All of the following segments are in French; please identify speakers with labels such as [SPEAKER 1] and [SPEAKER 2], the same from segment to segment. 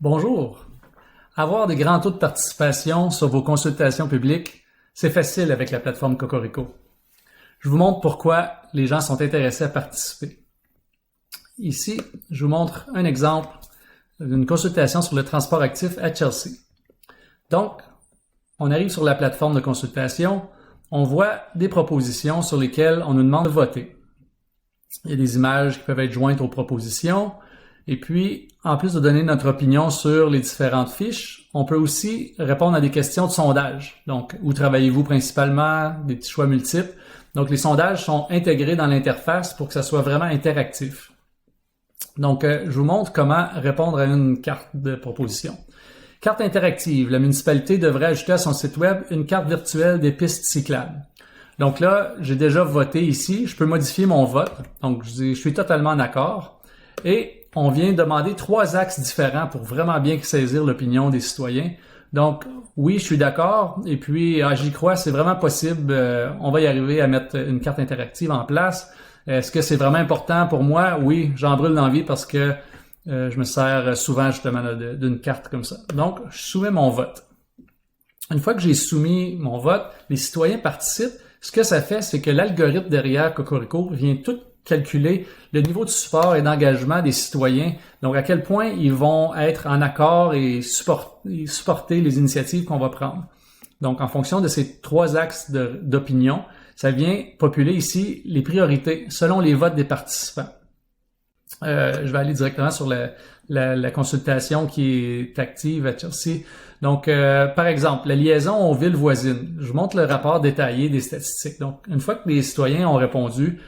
[SPEAKER 1] Bonjour. Avoir des grands taux de participation sur vos consultations publiques, c'est facile avec la plateforme Cocorico. Je vous montre pourquoi les gens sont intéressés à participer. Ici, je vous montre un exemple d'une consultation sur le transport actif à Chelsea. Donc, on arrive sur la plateforme de consultation, on voit des propositions sur lesquelles on nous demande de voter. Il y a des images qui peuvent être jointes aux propositions. Et puis, en plus de donner notre opinion sur les différentes fiches, on peut aussi répondre à des questions de sondage. Donc, où travaillez-vous principalement? Des petits choix multiples. Donc, les sondages sont intégrés dans l'interface pour que ça soit vraiment interactif. Donc, je vous montre comment répondre à une carte de proposition. Carte interactive. La municipalité devrait ajouter à son site web une carte virtuelle des pistes cyclables. Donc là, j'ai déjà voté ici. Je peux modifier mon vote. Donc, je suis totalement d'accord. Et on vient demander 3 axes différents pour vraiment bien saisir l'opinion des citoyens. Donc, oui, je suis d'accord. Et puis, j'y crois, c'est vraiment possible. On va y arriver à mettre une carte interactive en place. Est-ce que c'est vraiment important pour moi? Oui, j'en brûle l'envie parce que je me sers souvent justement d'une carte comme ça. Donc, je soumets mon vote. Une fois que j'ai soumis mon vote, les citoyens participent. Ce que ça fait, c'est que l'algorithme derrière Cocorico vient tout calculer le niveau de support et d'engagement des citoyens, donc à quel point ils vont être en accord et supporter les initiatives qu'on va prendre. Donc en fonction de ces 3 axes d'opinion, ça vient populer ici les priorités selon les votes des participants. Je vais aller directement sur la consultation qui est active à Chelsea. Donc, par exemple, la liaison aux villes voisines. Je vous montre le rapport détaillé des statistiques. Donc, une fois que les citoyens ont répondu,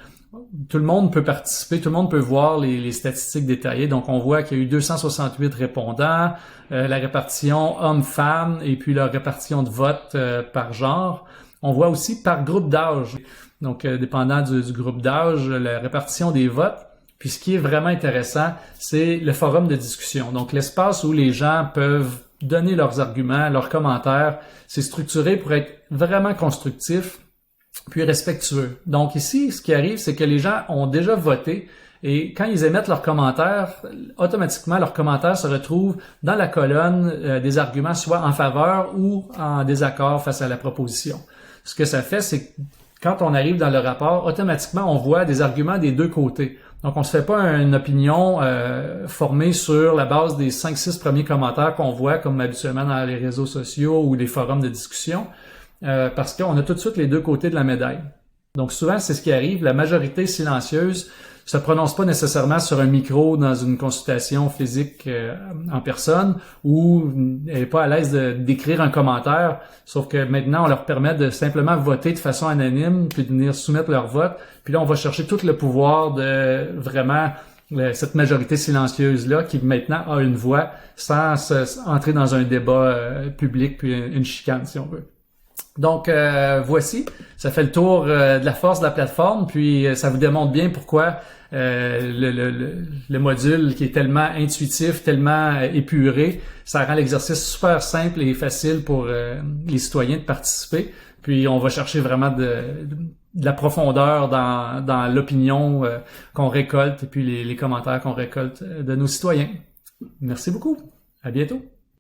[SPEAKER 1] tout le monde peut participer, tout le monde peut voir les statistiques détaillées. Donc, on voit qu'il y a eu 268 répondants, la répartition hommes-femmes et puis la répartition de votes par genre. On voit aussi par groupe d'âge. Donc, dépendant du groupe d'âge, la répartition des votes. Puis, ce qui est vraiment intéressant, c'est le forum de discussion. Donc, l'espace où les gens peuvent donner leurs arguments, leurs commentaires. C'est structuré pour être vraiment constructif puis respectueux. Donc ici, ce qui arrive, c'est que les gens ont déjà voté et quand ils émettent leurs commentaires, automatiquement, leurs commentaires se retrouvent dans la colonne des arguments, soit en faveur ou en désaccord face à la proposition. Ce que ça fait, c'est que quand on arrive dans le rapport, automatiquement, on voit des arguments des deux côtés. Donc, on se fait pas une opinion formée sur la base des 5-6 premiers commentaires qu'on voit, comme habituellement dans les réseaux sociaux ou les forums de discussion. Parce qu'on a tout de suite les deux côtés de la médaille. Donc souvent, c'est ce qui arrive, la majorité silencieuse se prononce pas nécessairement sur un micro dans une consultation physique en personne ou elle est pas à l'aise d'écrire un commentaire, sauf que maintenant, on leur permet de simplement voter de façon anonyme puis de venir soumettre leur vote. Puis là, on va chercher tout le pouvoir de vraiment cette majorité silencieuse-là qui maintenant a une voix sans entrer dans un débat public puis une chicane, si on veut. Donc, voici, ça fait le tour de la force de la plateforme, puis ça vous démontre bien pourquoi le module qui est tellement intuitif, tellement épuré, ça rend l'exercice super simple et facile pour les citoyens de participer. Puis, on va chercher vraiment de la profondeur dans l'opinion qu'on récolte et puis les commentaires qu'on récolte de nos citoyens. Merci beaucoup. À bientôt.